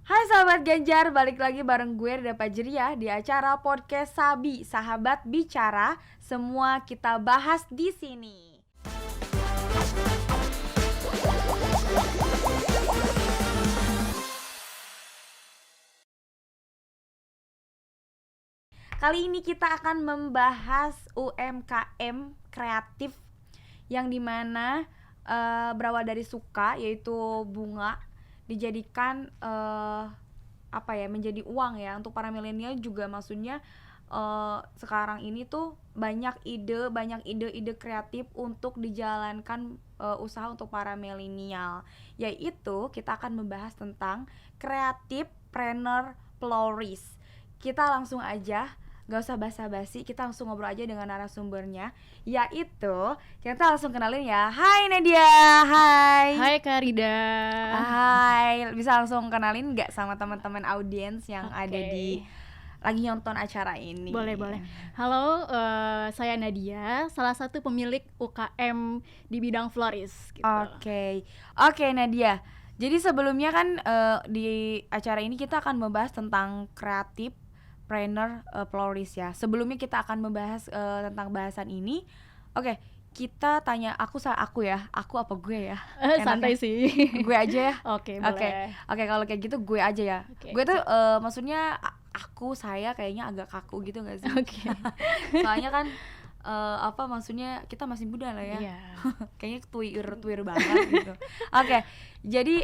Hai sahabat Ganjar, balik lagi bareng gue Rida Fajriah di acara podcast Sabi, Sahabat Bicara. Semua kita bahas di sini. Kali ini kita akan membahas UMKM kreatif yang dimana berawal dari suka, yaitu bunga, dijadikan menjadi uang ya untuk para milenial juga. Maksudnya sekarang ini tuh banyak ide kreatif untuk dijalankan usaha untuk para milenial, yaitu kita akan membahas tentang kreatif planner florist. Kita langsung aja, gak usah basa-basi, kita langsung ngobrol aja dengan narasumbernya, yaitu kita langsung kenalin ya. Hai Nadia. Hai Kak Rida. Hai, bisa langsung kenalin gak sama teman-teman audiens yang ada di lagi nonton acara ini? Boleh. Halo, saya Nadia, salah satu pemilik UKM di bidang florist gitu. Oke Nadia. Jadi sebelumnya kan di acara ini kita akan membahas tentang kreatif planner florist ya. Sebelumnya kita akan membahas tentang bahasan ini. Oke, kita tanya aku ya. Aku apa gue ya? Santai sih. Gue aja ya. Oke, boleh. Oke, kalau kayak gitu gue aja ya. Gue tuh maksudnya saya kayaknya agak kaku gitu nggak sih? Oke. Soalnya kan maksudnya kita masih muda lah ya. Iya. Kayaknya tuir banget gitu. Oke, jadi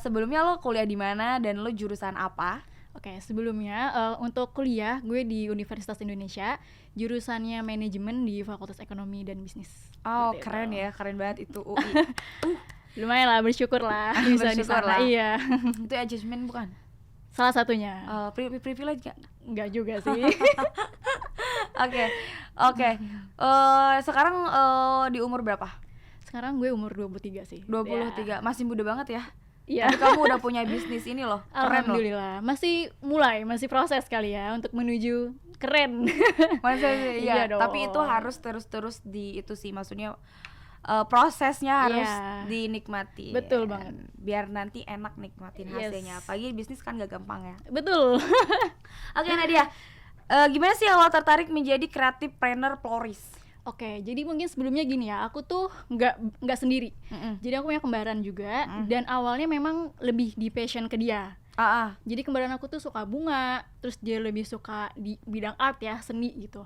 sebelumnya lo kuliah di mana dan lo jurusan apa? Oke, sebelumnya untuk kuliah gue di Universitas Indonesia, jurusannya manajemen di Fakultas Ekonomi dan Bisnis. Oh, keren ya, keren banget itu UI. Lumayan lah, bersyukur lah bisa di sana. Iya. Itu achievement bukan? Salah satunya. Privilege gak? Enggak juga sih. Oke. Sekarang di umur berapa? Sekarang gue umur 23 sih. 23, ya. Masih muda banget ya? Iya. Tapi kamu udah punya bisnis ini loh, keren. Alhamdulillah, masih proses kali ya untuk menuju keren. Iya dong. Tapi itu harus terus di itu sih, maksudnya prosesnya harus dinikmati. Betul banget. Biar nanti enak nikmatin hasilnya. Apalagi bisnis kan gak gampang ya. Betul. Oke Nadia, gimana sih awal tertarik menjadi kreatif planner florist? Oke, jadi mungkin sebelumnya gini ya, aku tuh nggak sendiri. Jadi aku punya kembaran juga, dan awalnya memang lebih di passion ke dia. Jadi kembaran aku tuh suka bunga, terus dia lebih suka di bidang art ya, seni gitu.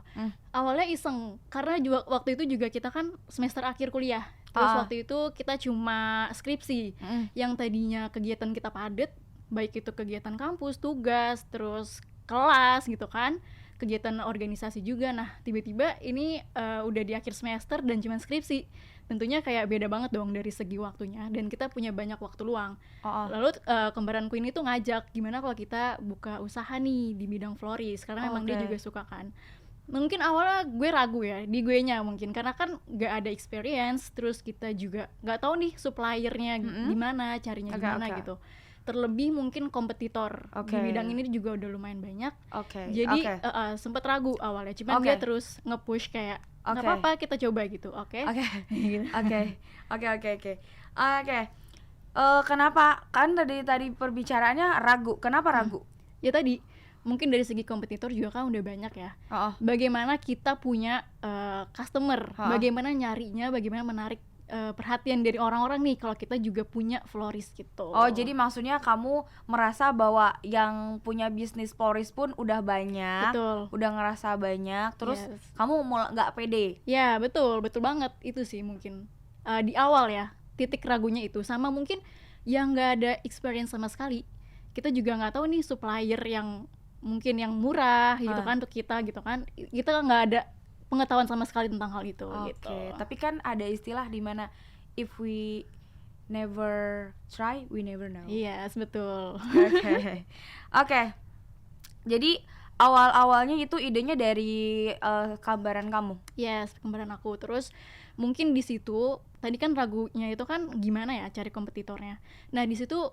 Awalnya iseng, karena juga waktu itu juga kita kan semester akhir kuliah. Terus waktu itu kita cuma skripsi, yang tadinya kegiatan kita padat, baik itu kegiatan kampus, tugas, terus kelas gitu kan, kegiatan organisasi juga. Nah tiba-tiba ini udah di akhir semester dan cuma skripsi, tentunya kayak beda banget dong dari segi waktunya, dan kita punya banyak waktu luang. Lalu kembaranku ini tuh ngajak, gimana kalau kita buka usaha nih di bidang florist, karena memang dia juga suka kan. Mungkin awalnya gue ragu ya, di gue nya mungkin karena kan gak ada experience, terus kita juga gak tahu nih suppliernya gimana, carinya gimana gitu. Terlebih mungkin kompetitor di bidang ini juga udah lumayan banyak. Jadi sempat ragu awalnya, cuman dia terus nge-push kayak nggak apa-apa, kita coba gitu. Oke. Kenapa? Kan tadi perbicaraannya ragu. Kenapa ragu? Ya tadi mungkin dari segi kompetitor juga kan udah banyak ya. Bagaimana kita punya customer, bagaimana nyarinya, bagaimana menarik perhatian dari orang-orang nih kalau kita juga punya florist gitu. Jadi maksudnya kamu merasa bahwa yang punya bisnis florist pun udah banyak. Betul. Udah ngerasa banyak, terus kamu nggak pede. Ya betul banget, itu sih mungkin di awal ya titik ragunya itu. Sama mungkin yang nggak ada experience sama sekali, kita juga nggak tahu nih supplier yang mungkin yang murah gitu kan untuk kita gitu kan, kita nggak ada pengetahuan sama sekali tentang hal itu. Gitu. Tapi kan ada istilah di mana if we never try, we never know. Yes, betul. Oke. Jadi awal-awalnya itu idenya dari kembaran kamu. Yes, kembaran aku. Terus mungkin di situ tadi kan ragunya itu kan gimana ya cari kompetitornya. Nah, di situ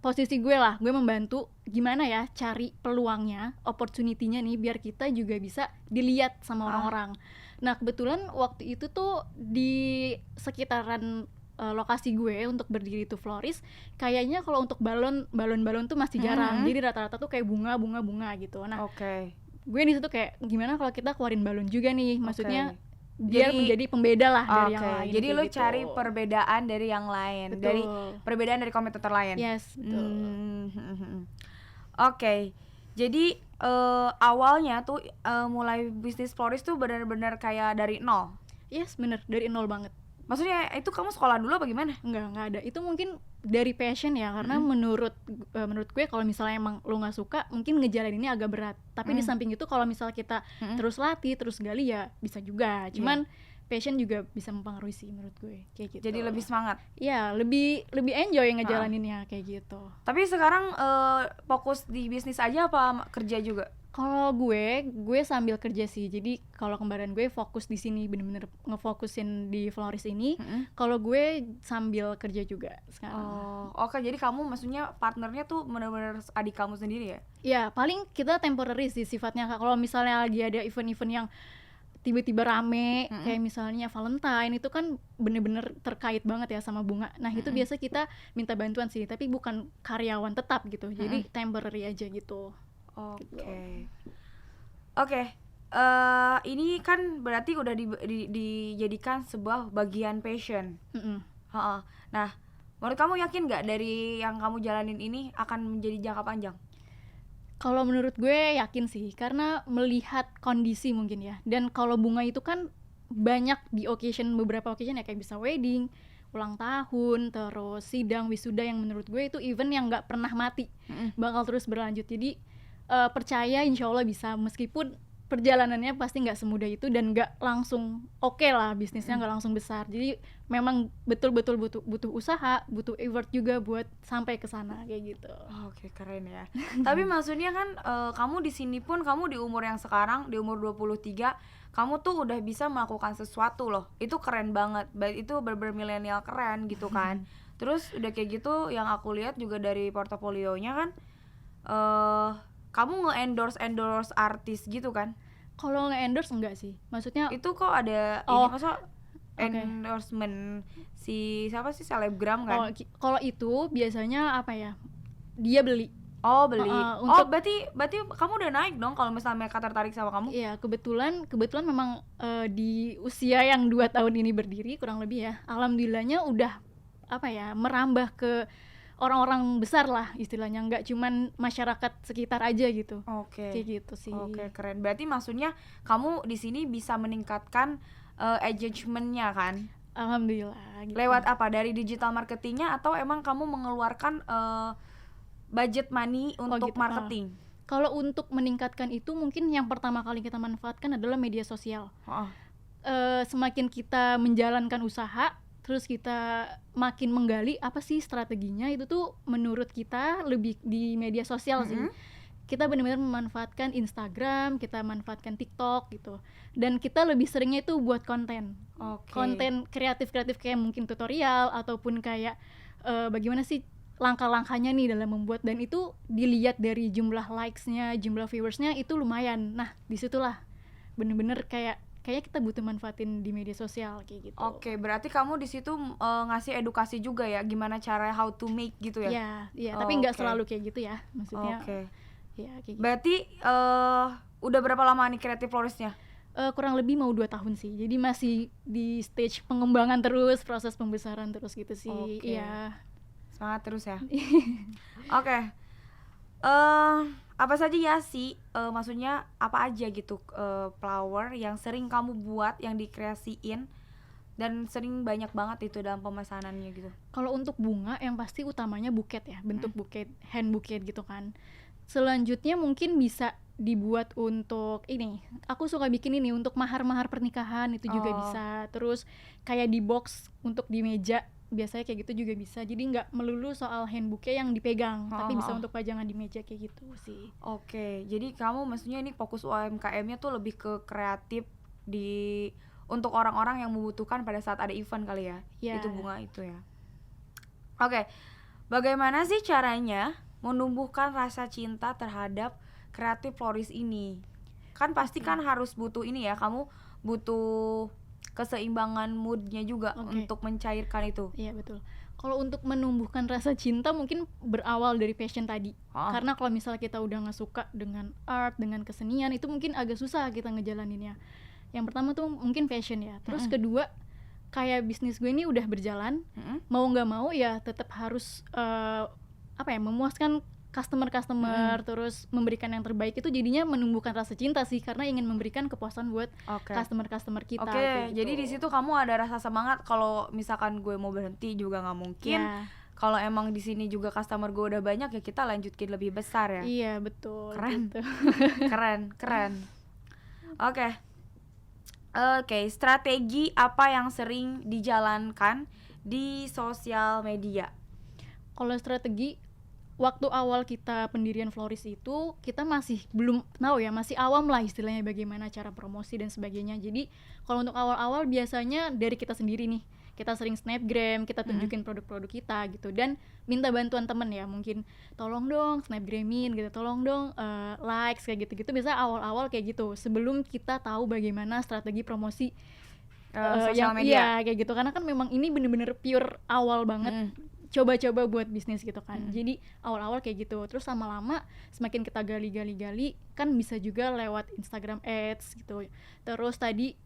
posisi gue membantu gimana ya cari peluangnya, opportunity-nya nih biar kita juga bisa dilihat sama orang-orang. Nah kebetulan waktu itu tuh di sekitaran lokasi gue untuk berdiri tuh florist, kayaknya kalau untuk balon tuh masih jarang. Jadi rata-rata tuh kayak bunga gitu. Nah, gue di situ kayak gimana kalau kita keluarin balon juga nih, maksudnya biar menjadi pembeda lah dari yang lain. Jadi lo cari perbedaan dari yang lain. Betul. Dari perbedaan dari kompetitor lain. Yes, betul. Jadi awalnya tuh mulai bisnis florist tuh benar-benar kayak dari nol. Yes, bener, dari nol banget. Maksudnya itu kamu sekolah dulu apa gimana? Enggak ada. Itu mungkin dari passion ya, karena menurut gue kalau misalnya emang lo nggak suka, mungkin ngejalaninnya agak berat. Tapi di samping itu kalau misalnya kita terus latih, terus gali ya bisa juga. Cuman passion juga bisa mempengaruhi sih menurut gue, kayak gitu. Jadi lebih semangat. Iya, lebih enjoy ngejalaninnya kayak gitu. Tapi sekarang fokus di bisnis aja apa kerja juga? Kalau gue sambil kerja sih. Jadi kalau kembaran gue fokus di sini, bener-bener ngefokusin di florist ini. Kalau gue sambil kerja juga sekarang. Oke, jadi kamu maksudnya partnernya tuh bener-bener adik kamu sendiri ya? Iya, paling kita temporary sih sifatnya. Kalau misalnya lagi ada event-event yang tiba-tiba rame, kayak misalnya Valentine, itu kan bener-bener terkait banget ya sama bunga. Nah itu biasa kita minta bantuan sih, tapi bukan karyawan tetap gitu. Jadi temporary aja gitu. Oke. Ini kan berarti udah dijadikan sebuah bagian passion. Nah, menurut kamu yakin nggak dari yang kamu jalanin ini akan menjadi jangka panjang? Kalau menurut gue yakin sih, karena melihat kondisi mungkin ya. Dan kalau bunga itu kan banyak di beberapa occasion ya, kayak bisa wedding, ulang tahun, terus sidang, wisuda, yang menurut gue itu event yang nggak pernah mati, bakal terus berlanjut. Jadi percaya insya Allah bisa, meskipun perjalanannya pasti nggak semudah itu dan nggak langsung oke lah bisnisnya, nggak langsung besar. Jadi memang betul-betul butuh usaha, butuh effort juga buat sampai ke sana kayak gitu. Oke, keren ya. Tapi maksudnya kan kamu di sini pun kamu di umur yang sekarang, di umur 23, kamu tuh udah bisa melakukan sesuatu loh. Itu keren banget. Itu bener-bener milenial keren gitu kan. Terus udah kayak gitu, yang aku lihat juga dari portofolionya kan kamu nge-endorse artis gitu kan? Kalau nge-endorse enggak sih. Maksudnya itu kok ada ini masa endorsement si siapa sih, selebgram kan? Kalau itu biasanya apa ya? Dia beli. Beli. Berarti kamu udah naik dong kalau misalnya mereka tertarik sama kamu? Iya, kebetulan memang di usia yang 2 tahun ini berdiri kurang lebih ya. Alhamdulillahnya udah merambah ke orang-orang besar lah istilahnya, nggak cuman masyarakat sekitar aja gitu. Kayak gitu sih. Keren. Berarti maksudnya kamu di sini bisa meningkatkan engagement-nya kan? Alhamdulillah gitu. Lewat apa? Dari digital marketingnya atau emang kamu mengeluarkan budget money untuk marketing? Kalau untuk meningkatkan itu mungkin yang pertama kali kita manfaatkan adalah media sosial. Semakin kita menjalankan usaha, terus kita makin menggali apa sih strateginya, itu tuh menurut kita lebih di media sosial sih. Kita benar-benar memanfaatkan Instagram, kita manfaatkan TikTok gitu. Dan kita lebih seringnya itu buat konten. Konten kreatif kayak mungkin tutorial ataupun kayak bagaimana sih langkah-langkahnya nih dalam membuat, dan itu dilihat dari jumlah likes-nya, jumlah viewersnya itu lumayan. Nah, disitulah bener-bener kayak kita butuh manfaatin di media sosial kayak gitu. Berarti kamu di situ ngasih edukasi juga ya, gimana cara how to make gitu ya? Iya, tapi nggak selalu kayak gitu ya, maksudnya. Ya, kayak gitu. Berarti udah berapa lama nih Creative Florist-nya? Kurang lebih mau 2 tahun sih, jadi masih di stage pengembangan terus, proses pembesaran terus gitu sih. Iya. Semangat terus ya. Apa saja ya sih, maksudnya apa aja gitu flower yang sering kamu buat, yang dikreasiin dan sering banyak banget itu dalam pemesanannya gitu? Kalau untuk bunga yang pasti utamanya buket ya, bentuk buket, hand buket gitu kan. Selanjutnya mungkin bisa dibuat untuk ini, aku suka bikin ini untuk mahar-mahar pernikahan, itu juga bisa. Terus kayak di box untuk di meja, biasanya kayak gitu juga bisa. Jadi nggak melulu soal hand bouquet yang dipegang, tapi bisa untuk pajangan di meja kayak gitu sih. Jadi kamu maksudnya ini fokus UMKM-nya tuh lebih ke kreatif untuk orang-orang yang membutuhkan pada saat ada event kali ya? Itu bunga itu ya. Bagaimana sih caranya menumbuhkan rasa cinta terhadap Creative Florist ini? Kan pasti kan harus butuh ini ya, kamu butuh keseimbangan moodnya juga untuk mencairkan itu. Iya betul. Kalau untuk menumbuhkan rasa cinta mungkin berawal dari passion tadi. Karena kalau misalnya kita udah nggak suka dengan art, dengan kesenian, itu mungkin agak susah kita ngejalaninnya. Yang pertama tuh mungkin passion ya. Terus kedua, kayak bisnis gue ini udah berjalan, mau nggak mau ya tetap harus memuaskan customer, terus memberikan yang terbaik. Itu jadinya menumbuhkan rasa cinta sih, karena ingin memberikan kepuasan buat customer kita. Gitu. Jadi di situ kamu ada rasa semangat kalau misalkan gue mau berhenti juga nggak mungkin. Kalau emang di sini juga customer gue udah banyak ya kita lanjutin lebih besar ya. Iya betul. Keren, gitu. keren. Oke, strategi apa yang sering dijalankan di sosial media? Kalau strategi, waktu awal kita pendirian Floris itu kita masih belum tahu ya, masih awam lah istilahnya bagaimana cara promosi dan sebagainya. Jadi kalau untuk awal-awal biasanya dari kita sendiri nih, kita sering snapgram, kita tunjukin produk-produk kita gitu, dan minta bantuan temen ya, mungkin tolong dong snapgramin gitu, tolong dong likes kayak gitu-gitu. Biasanya awal-awal kayak gitu sebelum kita tahu bagaimana strategi promosi sosial media. Iya kayak gitu, karena kan memang ini bener-bener pure awal banget. Coba-coba buat bisnis gitu kan. Jadi awal-awal kayak gitu. Terus lama-lama semakin kita gali kan bisa juga lewat Instagram Ads gitu. Terus tadi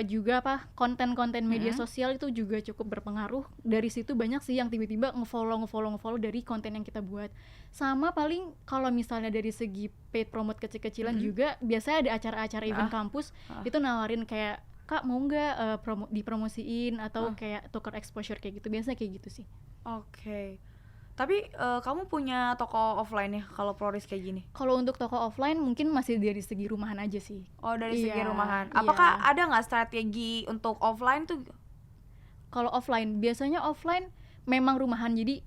juga konten-konten media sosial itu juga cukup berpengaruh. Dari situ banyak sih yang tiba-tiba nge-follow dari konten yang kita buat. Sama paling kalau misalnya dari segi paid promote kecil-kecilan juga biasanya ada acara-acara event kampus itu nawarin kayak, Kak mau nggak dipromosiin atau kayak tukar exposure kayak gitu. Biasanya kayak gitu sih. Oke. Tapi kamu punya toko offline ya kalau Floris kayak gini? Kalau untuk toko offline mungkin masih dari segi rumahan aja sih. Oh, dari segi rumahan. Apakah ada nggak strategi untuk offline tuh? Kalau offline, biasanya offline memang rumahan, jadi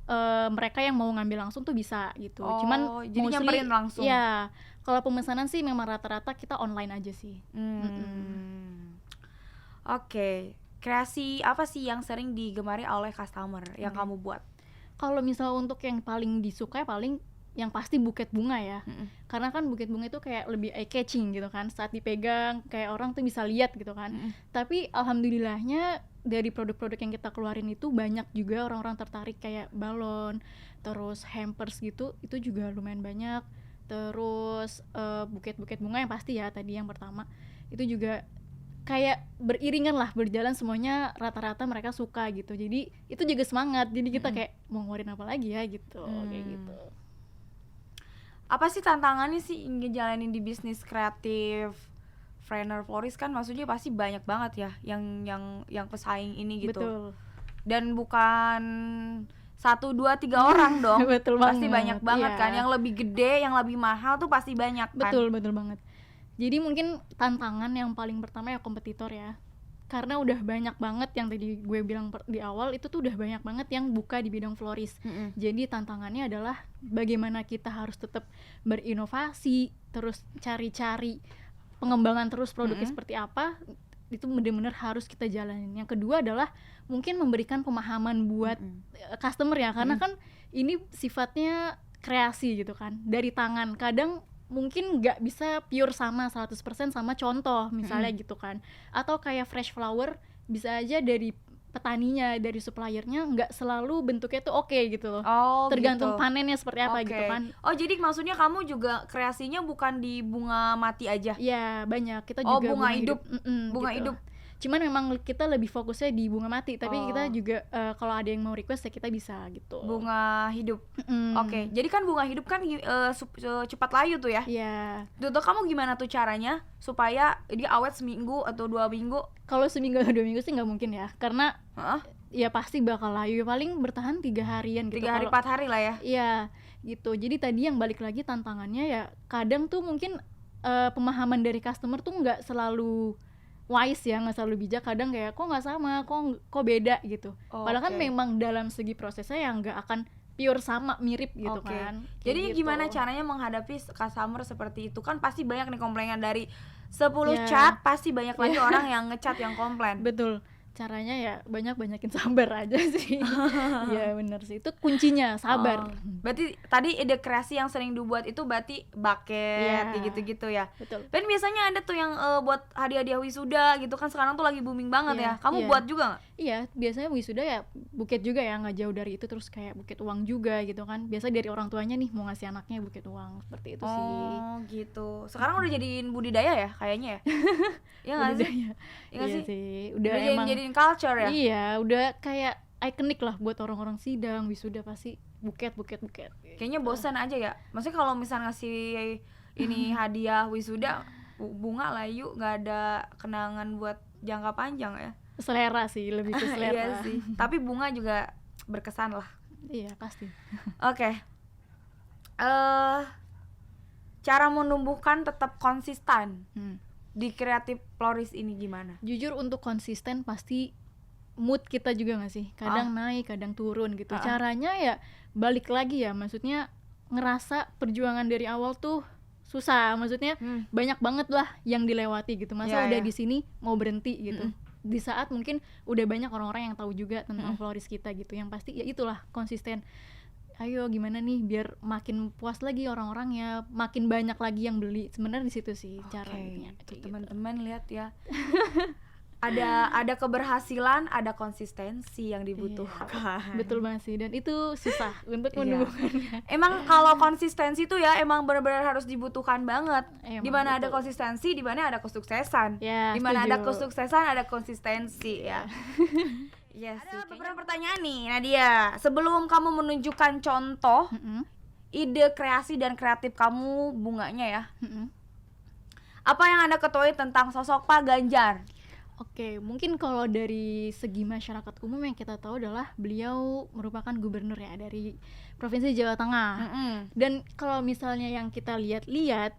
mereka yang mau ngambil langsung tuh bisa gitu. Cuman jadi nyamperin langsung. Iya. Kalau pemesanan sih memang rata-rata kita online aja sih. Oke. Kreasi apa sih yang sering digemari oleh customer yang kamu buat? Kalau misalnya untuk yang paling disukai paling yang pasti buket bunga ya. Karena kan buket bunga itu kayak lebih eye catching gitu kan. Saat dipegang kayak orang tuh bisa lihat gitu kan. Tapi alhamdulillahnya dari produk-produk yang kita keluarin itu banyak juga orang-orang tertarik, kayak balon, terus hampers gitu, itu juga lumayan banyak. Terus buket-buket bunga yang pasti ya tadi yang pertama. Itu juga kayak beriringan lah, berjalan semuanya, rata-rata mereka suka gitu. Jadi itu juga semangat. Jadi kita kayak mau ngeluarin apa lagi ya gitu. Kayak gitu. Apa sih tantangannya sih ngejalanin di bisnis kreatif Frenner Floris? Kan maksudnya pasti banyak banget ya yang pesaing ini gitu. Betul. Dan bukan 1, 2, 3 orang dong. Betul pasti banget. Banyak banget kan. Yang lebih gede, yang lebih mahal tuh pasti banyak kan. Betul banget. Jadi mungkin tantangan yang paling pertama ya kompetitor ya. Karena udah banyak banget yang tadi gue bilang di awal, itu tuh udah banyak banget yang buka di bidang floris. Jadi tantangannya adalah bagaimana kita harus tetap berinovasi, terus cari-cari pengembangan terus produknya seperti apa. Itu benar-benar harus kita jalanin. Yang kedua adalah mungkin memberikan pemahaman buat customer ya, karena kan ini sifatnya kreasi gitu kan, dari tangan. Kadang mungkin nggak bisa pure sama 100% sama contoh misalnya gitu kan, atau kayak fresh flower bisa aja dari petaninya, dari suppliernya nggak selalu bentuknya tuh oke gitu loh. Tergantung gitu. Panennya seperti apa gitu kan. Jadi maksudnya kamu juga kreasinya bukan di bunga mati aja? Iya banyak, kita juga bunga hidup. Bunga gitu. hidup. Cuman memang kita lebih fokusnya di bunga mati, tapi kita juga kalau ada yang mau request ya kita bisa gitu. Bunga hidup. Oke. Jadi kan bunga hidup kan cepat layu tuh ya? Iya. Tuh kamu gimana tuh caranya supaya dia awet seminggu atau 2 minggu? Kalau seminggu atau 2 minggu sih nggak mungkin ya, karena ya pasti bakal layu, paling bertahan 3 harian gitu. 3 hari 4 hari lah ya? Iya gitu. Jadi tadi yang balik lagi tantangannya ya, kadang tuh mungkin pemahaman dari customer tuh nggak selalu wise ya, nggak selalu bijak. Kadang kayak kok nggak sama, kok beda gitu. Padahal kan memang dalam segi prosesnya yang nggak akan pure sama, mirip gitu kan. Jadi gitu. Gimana caranya menghadapi customer seperti itu? Kan pasti banyak nih komplainan dari 10 chat, pasti banyak lagi orang yang ngechat yang komplain. Betul. caranya ya banyakin sabar aja sih. Ya bener sih, itu kuncinya sabar. Berarti tadi ide kreasi yang sering dibuat itu berarti bucket gitu-gitu ya. Betul. Dan biasanya ada tuh yang buat hadiah-hadiah wisuda gitu kan, sekarang tuh lagi booming banget ya. Kamu buat juga nggak? Iya, biasanya wisuda ya buket juga ya, nggak jauh dari itu, terus kayak buket uang juga gitu kan. Biasa dari orang tuanya nih mau ngasih anaknya buket uang, seperti itu sih. Oh gitu. Sekarang udah jadiin budidaya ya kayaknya ya? Iya nggak sih? Iya sih. Udah emang jadiin culture ya? Iya, udah kayak ikonik lah buat orang-orang sidang, wisuda pasti buket. Kayaknya bosan aja ya. Maksudnya kalau misal ngasih ini hadiah wisuda bunga layu, nggak ada kenangan buat jangka panjang ya. Selera sih, lebih ke selera. Iya sih. Tapi bunga juga berkesan lah. Iya pasti. Oke. Cara menumbuhkan tetap konsisten di Creative Flourish ini gimana? Jujur untuk konsisten pasti mood kita juga nggak sih, kadang naik kadang turun gitu. Caranya ya balik lagi ya, maksudnya ngerasa perjuangan dari awal tuh susah, maksudnya banyak banget lah yang dilewati gitu, masa udah di sini mau berhenti gitu. Di saat mungkin udah banyak orang-orang yang tahu juga tentang Flourish kita gitu. Yang pasti ya itulah konsisten. Ayo gimana nih biar makin puas lagi orang-orangnya, makin banyak lagi yang beli. Sebenarnya di situ sih caranya. Tuh, teman-teman lihat ya. ada keberhasilan, ada konsistensi yang dibutuhkan. Betul banget sih, dan itu susah untuk menumbuhkannya. Emang kalau konsistensi tuh ya emang benar-benar harus dibutuhkan banget. Di mana ada konsistensi, di mana ada kesuksesan. Di mana ada kesuksesan, ada konsistensi ya. Yes, ada beberapa pertanyaan nih Nadia. Sebelum kamu menunjukkan contoh ide kreasi dan kreatif kamu bunganya ya, apa yang Anda ketahui tentang sosok Pak Ganjar? Oke, mungkin kalau dari segi masyarakat umum yang kita tahu adalah beliau merupakan gubernur ya dari Provinsi Jawa Tengah. Dan kalau misalnya yang kita lihat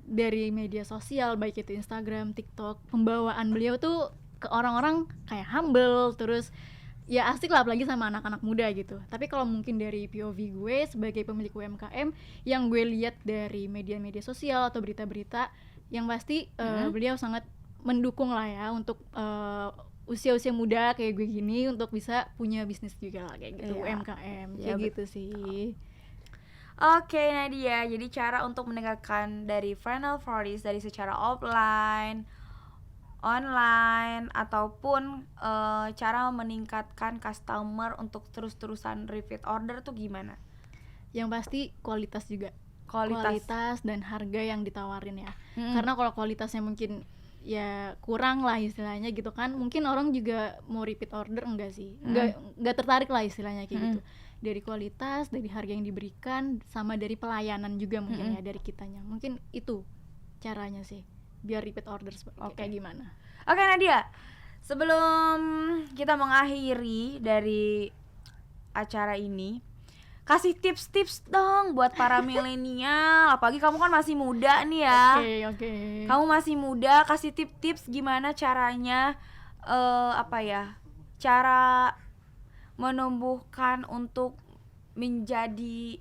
dari media sosial, baik itu Instagram, TikTok, pembawaan beliau tuh ke orang-orang kayak humble, terus ya asik lah apalagi sama anak-anak muda gitu. Tapi kalau mungkin dari POV gue sebagai pemilik UMKM, yang gue lihat dari media-media sosial atau berita-berita, yang pasti beliau sangat mendukung lah ya untuk usia-usia muda kayak gue gini untuk bisa punya bisnis juga lah kayak gitu, UMKM kayak gitu sih. Oke Nadia, jadi cara untuk meningkatkan dari Final Flourish dari secara offline, online, ataupun cara meningkatkan customer untuk terus-terusan repeat order tuh gimana? Yang pasti kualitas juga, kualitas dan harga yang ditawarin ya. Karena kalau kualitasnya mungkin ya kurang lah istilahnya gitu kan, mungkin orang juga mau repeat order enggak sih, enggak tertarik lah istilahnya kayak gitu. Dari kualitas, dari harga yang diberikan, sama dari pelayanan juga mungkin ya dari kitanya, mungkin itu caranya sih biar repeat order kayak gimana. Oke Nadia, sebelum kita mengakhiri dari acara ini, kasih tips-tips dong buat para milenial, apalagi kamu kan masih muda nih ya. Oke. Kamu masih muda, kasih tips-tips gimana caranya cara menumbuhkan untuk menjadi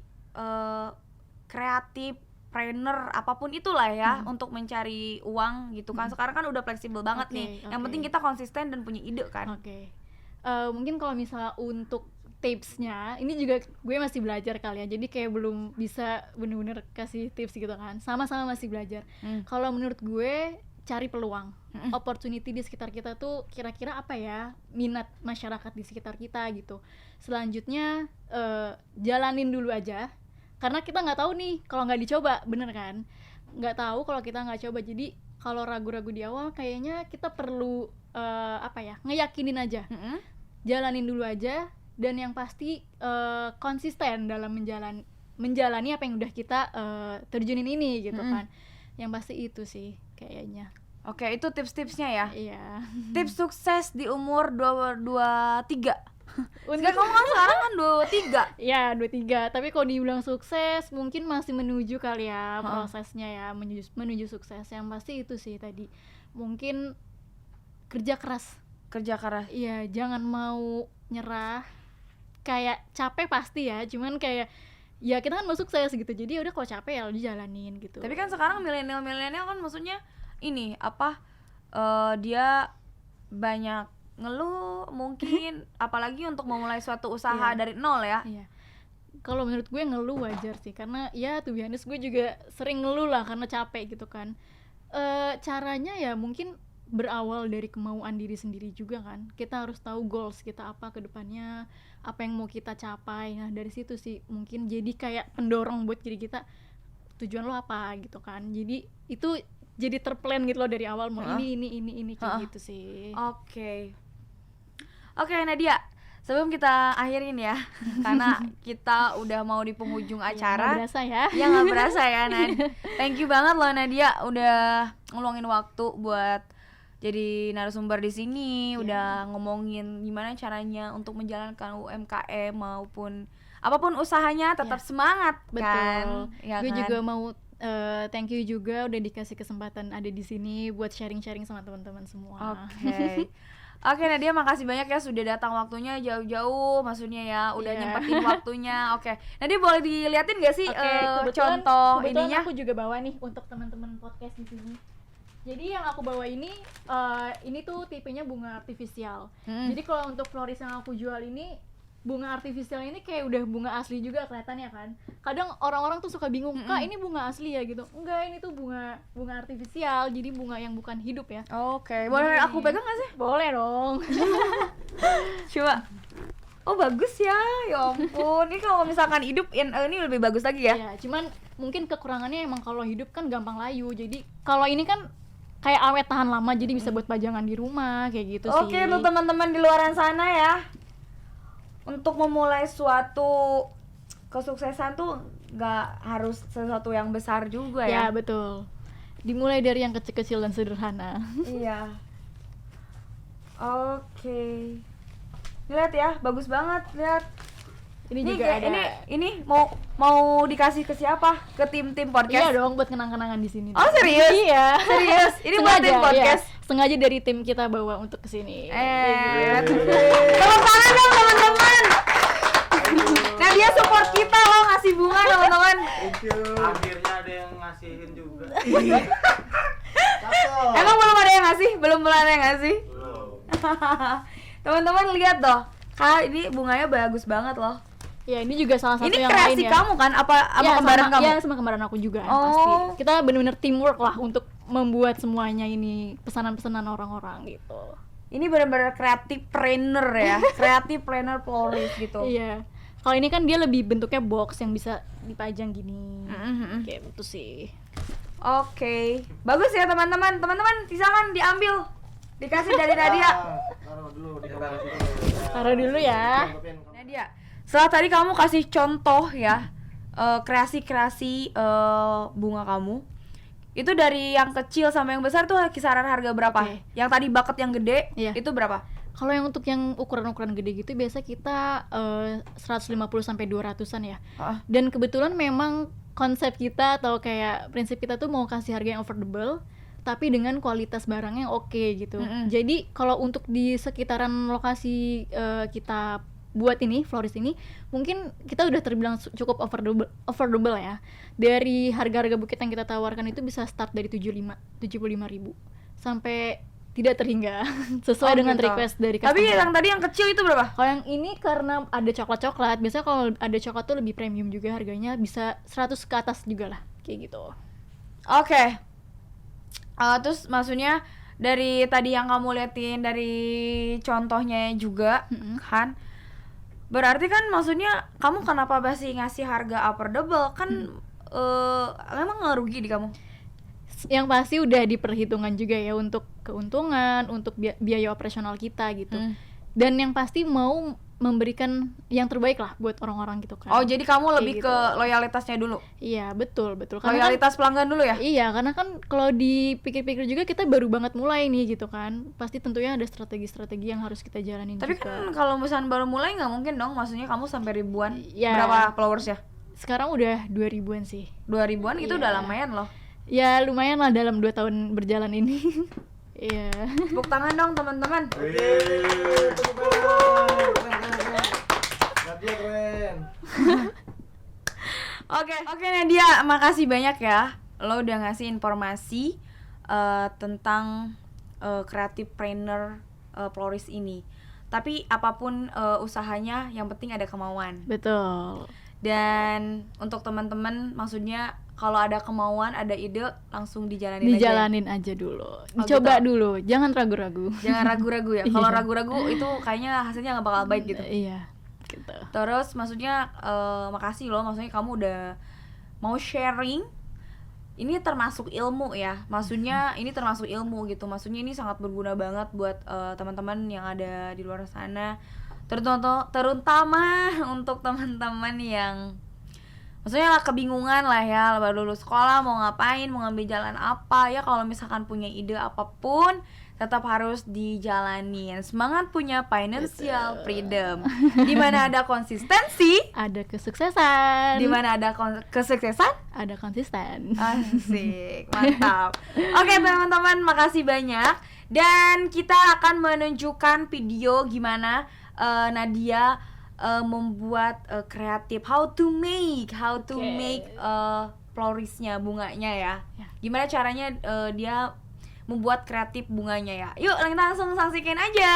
kreatif trainer apapun itulah ya, untuk mencari uang gitu kan. Sekarang kan udah fleksibel banget nih. Yang penting kita konsisten dan punya ide kan. Mungkin kalau misalnya untuk tipsnya, ini juga gue masih belajar kali ya, jadi kayak belum bisa bener-bener kasih tips gitu kan, sama-sama masih belajar. Kalau menurut gue cari peluang, opportunity di sekitar kita tuh kira-kira apa ya, minat masyarakat di sekitar kita gitu. Selanjutnya jalanin dulu aja, karena kita nggak tahu nih kalau nggak dicoba, bener kan, nggak tahu kalau kita nggak coba. Jadi kalau ragu-ragu di awal kayaknya kita perlu ngeyakinin aja, jalanin dulu aja. Dan yang pasti konsisten dalam menjalani apa yang udah kita terjunin ini gitu kan. Yang pasti itu sih kayaknya. Oke, itu tips-tipsnya ya. Iya. Tips sukses di umur 23. Kamu kan sekarang kan 23. Iya, 23. Tapi kalau dibilang sukses mungkin masih menuju kali ya prosesnya ya, menuju sukses. Yang pasti itu sih tadi. Mungkin kerja keras. Iya, jangan mau nyerah. Kayak capek pasti ya, cuman kayak ya kita kan mau sukses gitu, jadi udah kalau capek ya udah jalanin gitu. Tapi kan sekarang milenial kan maksudnya ini dia banyak ngeluh mungkin apalagi untuk memulai suatu usaha dari nol ya. Iya. Kalau menurut gue ngeluh wajar sih, karena ya to be honest gue juga sering ngeluh lah karena capek gitu kan. Caranya ya mungkin berawal dari kemauan diri sendiri juga kan. Kita harus tahu goals kita apa ke depannya, apa yang mau kita capai. Nah dari situ sih mungkin jadi kayak pendorong buat diri kita, tujuan lo apa gitu kan. Jadi itu jadi terplan gitu loh dari awal, mau ini kayak gitu sih. Oke, Nadia, sebelum kita akhirin ya, karena kita udah mau di penghujung acara. Nggak berasa ya? Ya nggak berasa ya, Nad. Thank you banget loh Nadia, udah ngeluangin waktu buat jadi narasumber di sini, udah ngomongin gimana caranya untuk menjalankan UMKM maupun apapun usahanya tetap semangat. Betul. Kan? Ya Gue kan? juga mau thank you juga udah dikasih kesempatan ada di sini buat sharing-sharing sama teman-teman semua. Oke Nadia, makasih banyak ya sudah datang waktunya jauh-jauh, maksudnya ya udah nyempetin waktunya. Oke, Nadia boleh diliatin gak sih contoh ininya? Aku juga bawa nih untuk teman-teman podcast di sini. Jadi yang aku bawa ini tuh tipenya bunga artifisial. Jadi kalau untuk floris yang aku jual ini, bunga artifisial ini kayak udah bunga asli juga kelihatannya kan. Kadang orang-orang tuh suka bingung, Kak ini bunga asli ya gitu. Enggak, ini tuh bunga artifisial, jadi bunga yang bukan hidup ya. Oke, boleh aku pegang gak sih? Boleh dong. Coba. Oh bagus ya, ya ampun. Ini kalau misalkan hidup ini lebih bagus lagi ya? Iya, cuman mungkin kekurangannya emang kalau hidup kan gampang layu. Jadi kalau ini kan kayak awet tahan lama, jadi bisa buat pajangan di rumah kayak gitu sih. Oke, untuk teman-teman di luaran sana ya, untuk memulai suatu kesuksesan tuh nggak harus sesuatu yang besar juga ya. Ya betul. Dimulai dari yang kecil-kecil dan sederhana. Iya. Oke. Lihat ya, bagus banget, lihat. Ini juga ada. Ini mau dikasih ke siapa? Ke tim podcast? Iya dong, buat kenang-kenangan di sini. Oh serius? Iya. Serius? Ini buat tim podcast? Iya. Sengaja dari tim kita bawa untuk kesini. Tepuk tangan dong teman-teman. Nah dia support kita loh, ngasih bunga teman-teman. Akhirnya ada yang ngasihin juga. Emang belum ada yang ngasih? Belum ada yang ngasih? Belum. Teman-teman lihat doh, Kak ini bunganya bagus banget loh. Ya ini juga salah satu ini yang kreasi lain ya. Kamu kan? Apa sama kembaran kamu? Iya sama kembaran aku juga pasti. Kita benar-benar teamwork lah untuk membuat semuanya ini pesanan-pesanan orang-orang gitu. Ini benar-benar kreatif planner ya, kreatif planner florist gitu. Iya. Kalau ini kan dia lebih bentuknya box yang bisa dipajang gini. Kayak gitu sih. Oke. Bagus ya teman-teman. Teman-teman silakan diambil. Dikasih dari Nadia. Taruh dulu ya. Nadia, setelah tadi kamu kasih contoh ya, kreasi-kreasi bunga kamu. Itu dari yang kecil sampai yang besar tuh kisaran harga berapa? Yang tadi bucket yang gede, itu berapa? Kalau yang untuk yang ukuran-ukuran gede gitu biasa kita 150 sampai 200-an ya. Dan kebetulan memang konsep kita atau kayak prinsip kita tuh mau kasih harga yang affordable tapi dengan kualitas barangnya oke gitu. Jadi kalau untuk di sekitaran lokasi kita buat ini florist ini mungkin kita udah terbilang cukup affordable ya. Dari harga-harga buket yang kita tawarkan itu bisa start dari 75.000 sampai tidak terhingga sesuai dengan request dari customer. Tapi yang tadi yang kecil itu berapa? Kalau yang ini karena ada coklat-coklat, biasanya kalau ada coklat tuh lebih premium juga harganya, bisa 100 ke atas juga lah kayak gitu. Oke. Terus maksudnya dari tadi yang kamu liatin dari contohnya juga kan, berarti kan maksudnya kamu kenapa masih ngasih harga affordable kan memang ngerugi di kamu? Yang pasti udah diperhitungkan juga ya untuk keuntungan, untuk biaya operasional kita gitu. Dan yang pasti mau memberikan yang terbaik lah buat orang-orang gitu kan. Oh, jadi kamu lebih ke loyalitasnya dulu? Iya, betul. Karena loyalitas pelanggan dulu ya? Iya, karena kan kalau dipikir-pikir juga kita baru banget mulai nih gitu kan. Pasti tentunya ada strategi-strategi yang harus kita jalanin. Tapi juga. Kan kalau misalnya baru mulai nggak mungkin dong, maksudnya kamu sampai ribuan. Berapa followers ya? Sekarang udah 2.000-an sih. 2.000-an itu udah lumayan loh. Ya lumayan lah dalam 2 tahun berjalan ini. Iya. Tepuk tangan dong teman-teman. Nadia keren. Oke Nadia, makasih banyak ya. Lo udah ngasih informasi tentang creative planner florist ini. Tapi apapun usahanya, yang penting ada kemauan. Betul. Dan untuk teman-teman, maksudnya kalau ada kemauan, ada ide, langsung dijalanin aja dulu. Coba gitu. Dulu, jangan ragu-ragu. Jangan ragu-ragu ya. Kalau ragu-ragu itu kayaknya hasilnya nggak bakal baik gitu. Iya. Gitu. Terus maksudnya makasih loh, maksudnya kamu udah mau sharing. Ini termasuk ilmu ya. Maksudnya ini termasuk ilmu gitu. Maksudnya ini sangat berguna banget buat teman-teman yang ada di luar sana. Terutama untuk teman-teman yang maksudnya kebingungan lah ya, baru lulus sekolah mau ngapain, mau ngambil jalan apa ya. Kalau misalkan punya ide apapun tetap harus dijalanin. Semangat punya financial freedom. Di mana ada konsistensi, ada kesuksesan. Di mana ada kesuksesan, ada konsisten. Asik, mantap. Oke teman-teman, makasih banyak. Dan kita akan menunjukkan video gimana Nadia membuat kreatif, how to make floristnya, bunganya ya. Gimana caranya dia membuat kreatif bunganya ya. Yuk kita langsung saksikan aja.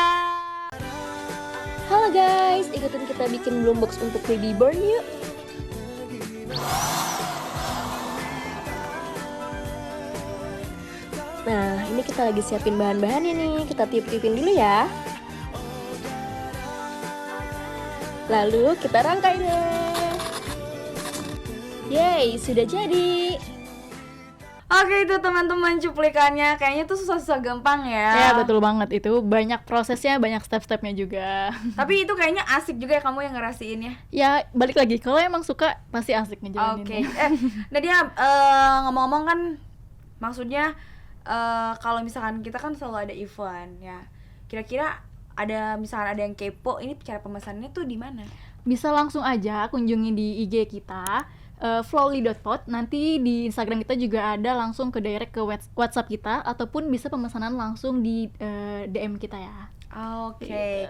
Halo guys, ikutin kita bikin bloom box untuk baby born yuk. Nah, ini kita lagi siapin bahan-bahannya nih. Kita tiup-tiupin dulu ya. Lalu kita rangkai deh. Yeay, sudah jadi. Oke, itu teman-teman cuplikannya. Kayaknya tuh susah-susah gampang ya. Ya betul banget, itu banyak prosesnya, banyak step-stepnya juga. Tapi itu kayaknya asik juga ya kamu yang ngerasiinnya. Ya balik lagi, kalau emang suka pasti asik ngejalaninnya. Oke. Nadia, ngomong-ngomong kan, maksudnya kalau misalkan kita kan selalu ada event ya. Kira-kira misalkan ada yang kepo, ini cara pemesanannya tuh di mana? Bisa langsung aja kunjungi di IG kita, flowly.pod. Nanti di Instagram kita juga ada, langsung ke direct ke WhatsApp kita, ataupun bisa pemesanan langsung di DM kita ya. Oke,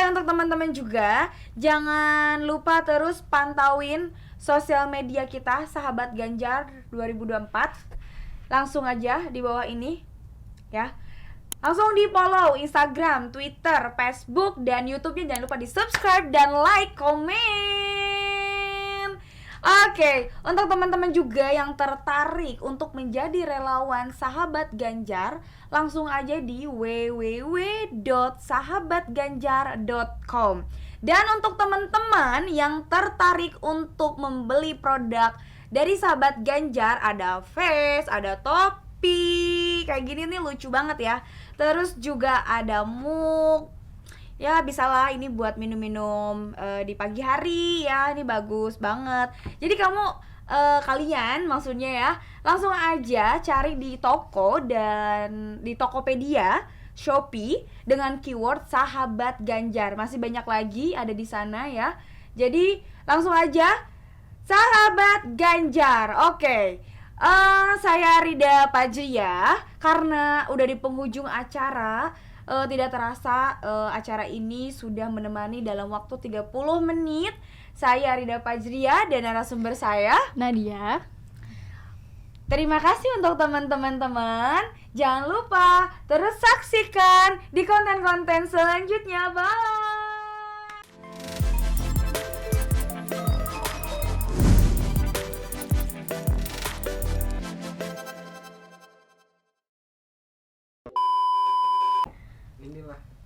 untuk teman-teman juga jangan lupa terus pantauin sosial media kita Sahabat Ganjar 2024. Langsung aja di bawah ini ya. Langsung di follow Instagram, Twitter, Facebook, dan YouTube-nya. Jangan lupa di subscribe dan like, komen. Oke, untuk teman-teman juga yang tertarik untuk menjadi relawan Sahabat Ganjar, langsung aja di www.sahabatganjar.com. Dan untuk teman-teman yang tertarik untuk membeli produk dari Sahabat Ganjar, ada vest, ada topi, kayak gini nih lucu banget ya. Terus juga ada mug. Ya bisalah ini buat minum-minum di pagi hari ya. Ini bagus banget. Jadi kamu kalian maksudnya ya, langsung aja cari di toko dan di Tokopedia, Shopee dengan keyword Sahabat Ganjar. Masih banyak lagi ada di sana ya. Jadi langsung aja Sahabat Ganjar. Oke. Saya Rida Pajria. Karena udah di penghujung acara, tidak terasa acara ini sudah menemani dalam waktu 30 menit. Saya Rida Pajria dan narasumber saya Nadia. Terima kasih untuk teman-teman. Jangan lupa terus saksikan di konten-konten selanjutnya. Bye.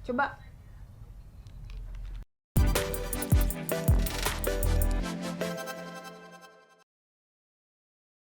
Coba